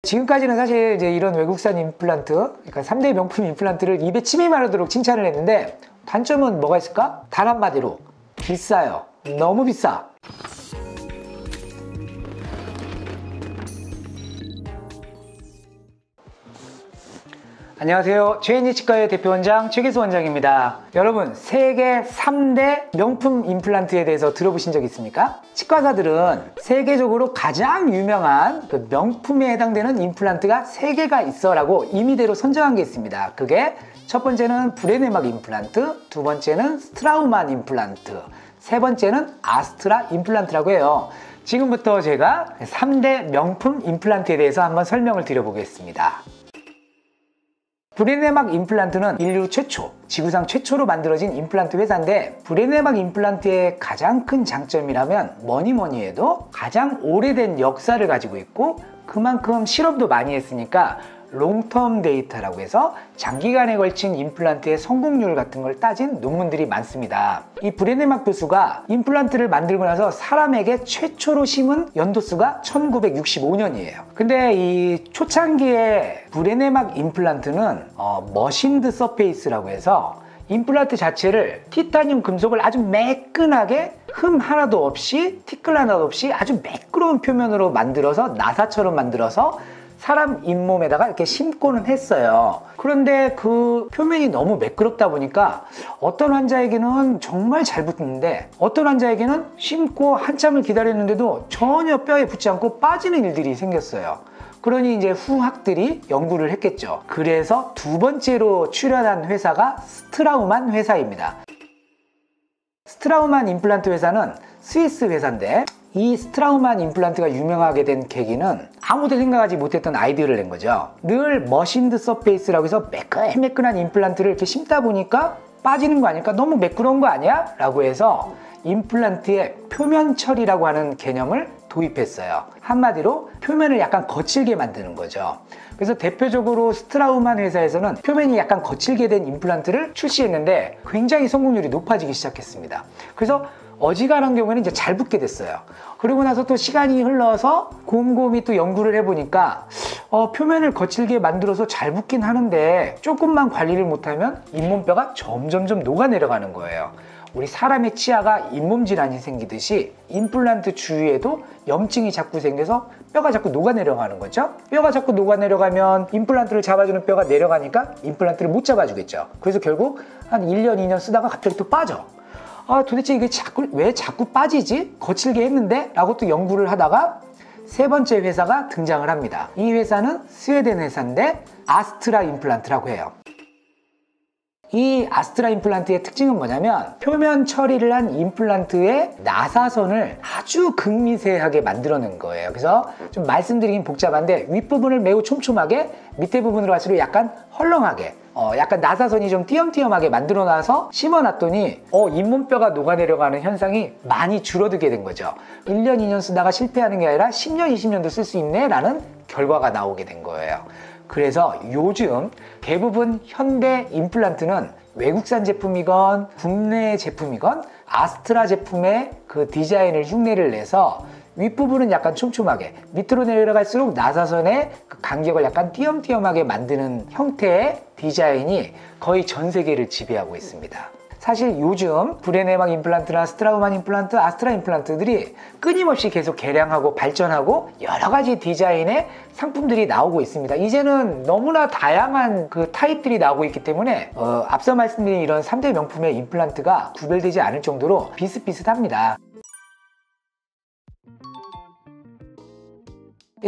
지금까지는 사실 이제 이런 외국산 임플란트, 그러니까 3대 명품 임플란트를 입에 침이 마르도록 칭찬을 했는데 단점은 뭐가 있을까? 단 한마디로 비싸요. 너무 비싸. 안녕하세요. 최인희 치과의 대표원장 최기수 원장입니다. 여러분, 세계 3대 명품 임플란트에 대해서 들어보신 적 있습니까? 치과사들은 세계적으로 가장 유명한 그 명품에 해당되는 임플란트가 3개가 있어 라고 임의대로 선정한 게 있습니다. 그게 첫 번째는 브레네막 임플란트, 두 번째는 스트라우만 임플란트, 세 번째는 아스트라 임플란트라고 해요. 지금부터 제가 3대 명품 임플란트에 대해서 한번 설명을 드려보겠습니다. 브레네막 임플란트는 인류 최초, 지구상 최초로 만들어진 임플란트 회사인데, 브레네막 임플란트의 가장 큰 장점이라면 뭐니 해도 가장 오래된 역사를 가지고 있고 그만큼 실험도 많이 했으니까 롱텀 데이터라고 해서 장기간에 걸친 임플란트의 성공률 같은 걸 따진 논문들이 많습니다. 이 브레네막 교수가 임플란트를 만들고 나서 사람에게 최초로 심은 연도수가 1965년이에요. 근데 이 초창기의 브레네막 임플란트는 머신드 서페이스라고 해서 임플란트 자체를 티타늄 금속을 아주 매끈하게 흠 하나도 없이 티끌 하나도 없이 아주 매끄러운 표면으로 만들어서 나사처럼 만들어서 사람 잇몸에다가 이렇게 심고는 했어요. 그런데 그 표면이 너무 매끄럽다 보니까 어떤 환자에게는 정말 잘 붙는데 어떤 환자에게는 심고 한참을 기다렸는데도 전혀 뼈에 붙지 않고 빠지는 일들이 생겼어요. 그러니 이제 후학들이 연구를 했겠죠. 그래서 두 번째로 출연한 회사가 스트라우만 회사입니다. 스트라우만 임플란트 회사는 스위스 회사인데, 이 스트라우만 임플란트가 유명하게 된 계기는 아무도 생각하지 못했던 아이디어를 낸 거죠. 늘 머신드 서페이스라고 해서 매끈매끈한 임플란트를 이렇게 심다 보니까 빠지는 거 아닐까? 너무 매끄러운 거 아니야? 라고 해서 임플란트의 표면 처리라고 하는 개념을 도입했어요. 한마디로 표면을 약간 거칠게 만드는 거죠. 그래서 대표적으로 스트라우만 회사에서는 표면이 약간 거칠게 된 임플란트를 출시했는데 굉장히 성공률이 높아지기 시작했습니다. 그래서 어지간한 경우에는 이제 잘 붙게 됐어요. 그리고 나서 또 시간이 흘러서 곰곰이 또 연구를 해보니까 표면을 거칠게 만들어서 잘 붙긴 하는데 조금만 관리를 못하면 잇몸뼈가 점점점 녹아내려가는 거예요. 우리 사람의 치아가 잇몸 질환이 생기듯이 임플란트 주위에도 염증이 자꾸 생겨서 뼈가 자꾸 녹아내려가는 거죠. 뼈가 자꾸 녹아내려가면 임플란트를 잡아주는 뼈가 내려가니까 임플란트를 못 잡아주겠죠. 그래서 결국 한 1년, 2년 쓰다가 갑자기 또 빠져. 도대체 이게 왜 자꾸 빠지지? 거칠게 했는데? 라고 또 연구를 하다가 세 번째 회사가 등장을 합니다. 이 회사는 스웨덴 회사인데 아스트라 임플란트라고 해요. 이 아스트라 임플란트의 특징은 뭐냐면 표면 처리를 한 임플란트의 나사선을 아주 극미세하게 만들어낸 거예요. 그래서 좀 말씀드리긴 복잡한데 윗부분을 매우 촘촘하게, 밑에 부분으로 갈수록 약간 헐렁하게, 약간 나사선이 좀 띄엄띄엄하게 만들어놔서 심어놨더니 잇몸뼈가 녹아내려가는 현상이 많이 줄어들게 된 거죠. 1년, 2년 쓰다가 실패하는 게 아니라 10년, 20년도 쓸 수 있네 라는 결과가 나오게 된 거예요. 그래서 요즘 대부분 현대 임플란트는 외국산 제품이건 국내 제품이건 아스트라 제품의 그 디자인을 흉내를 내서 윗부분은 약간 촘촘하게, 밑으로 내려갈수록 나사선의 그 간격을 약간 띄엄띄엄하게 만드는 형태의 디자인이 거의 전 세계를 지배하고 있습니다. 사실 요즘 브레네막 임플란트나 스트라우만 임플란트, 아스트라 임플란트들이 끊임없이 계속 개량하고 발전하고 여러 가지 디자인의 상품들이 나오고 있습니다. 이제는 너무나 다양한 그 타입들이 나오고 있기 때문에 앞서 말씀드린 이런 3대 명품의 임플란트가 구별되지 않을 정도로 비슷비슷합니다.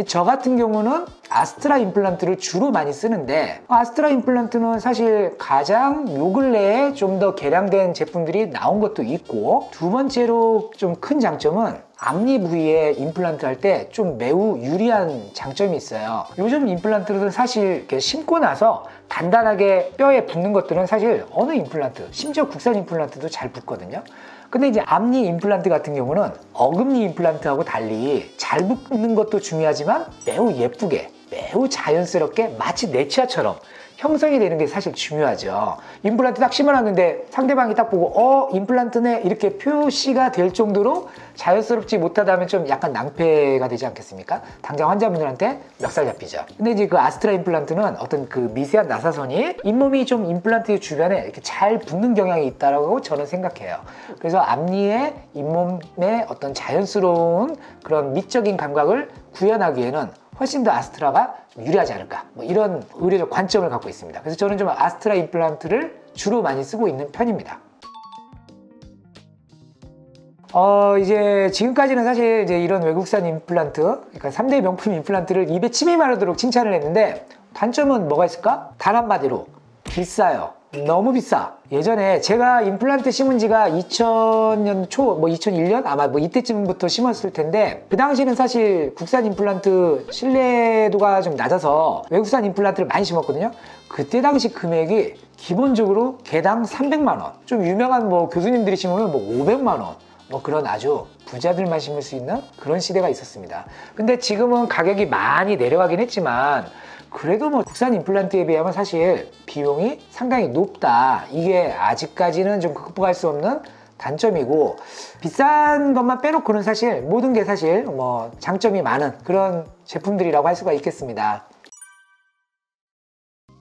저 같은 경우는 아스트라 임플란트를 주로 많이 쓰는데, 아스트라 임플란트는 사실 가장 요 근래에 좀 더 개량된 제품들이 나온 것도 있고, 두 번째로 좀 큰 장점은 앞니 부위에 임플란트 할 때 좀 매우 유리한 장점이 있어요. 요즘 임플란트들은 사실 이렇게 심고 나서 단단하게 뼈에 붙는 것들은 사실 어느 임플란트, 심지어 국산 임플란트도 잘 붙거든요. 근데 이제 앞니 임플란트 같은 경우는 어금니 임플란트하고 달리 잘 붙는 것도 중요하지만 매우 예쁘게, 매우 자연스럽게 마치 내 치아처럼 형성이 되는 게 사실 중요하죠. 임플란트 딱 심어놨는데 상대방이 딱 보고 임플란트네 이렇게 표시가 될 정도로 자연스럽지 못하다면 좀 약간 낭패가 되지 않겠습니까? 당장 환자분들한테 멱살 잡히죠. 근데 이제 그 아스트라 임플란트는 어떤 그 미세한 나사선이 잇몸이 좀 임플란트 주변에 이렇게 잘 붙는 경향이 있다고 저는 생각해요. 그래서 앞니에 잇몸의 어떤 자연스러운 그런 미적인 감각을 구현하기에는 훨씬 더 아스트라가 유리하지 않을까, 뭐 이런 의료적 관점을 갖고 있습니다. 그래서 저는 좀 아스트라 임플란트를 주로 많이 쓰고 있는 편입니다. 이제 지금까지는 사실 이제 이런 외국산 임플란트, 그러니까 3대 명품 임플란트를 입에 침이 마르도록 칭찬을 했는데 단점은 뭐가 있을까? 단 한마디로 비싸요. 너무 비싸. 예전에 제가 임플란트 심은 지가 2000년 초, 뭐 2001년? 아마 뭐 이때쯤부터 심었을 텐데, 그 당시는 사실 국산 임플란트 신뢰도가 좀 낮아서 외국산 임플란트를 많이 심었거든요. 그때 당시 금액이 기본적으로 개당 300만원. 좀 유명한 뭐 교수님들이 심으면 뭐 500만원. 뭐 그런 아주 부자들만 심을 수 있는 그런 시대가 있었습니다. 근데 지금은 가격이 많이 내려가긴 했지만, 그래도 뭐 국산 임플란트에 비하면 사실 비용이 상당히 높다. 이게 아직까지는 좀 극복할 수 없는 단점이고, 비싼 것만 빼놓고는 사실 모든 게 사실 뭐 장점이 많은 그런 제품들이라고 할 수가 있겠습니다.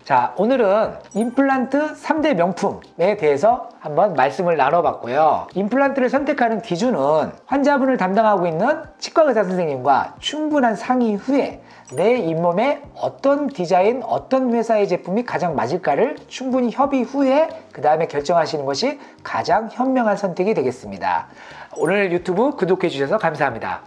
자, 오늘은 임플란트 3대 명품에 대해서 한번 말씀을 나눠봤고요. 임플란트를 선택하는 기준은 환자분을 담당하고 있는 치과 의사 선생님과 충분한 상의 후에 내 잇몸에 어떤 디자인, 어떤 회사의 제품이 가장 맞을까를 충분히 협의 후에 그 다음에 결정하시는 것이 가장 현명한 선택이 되겠습니다. 오늘 유튜브 구독해 주셔서 감사합니다.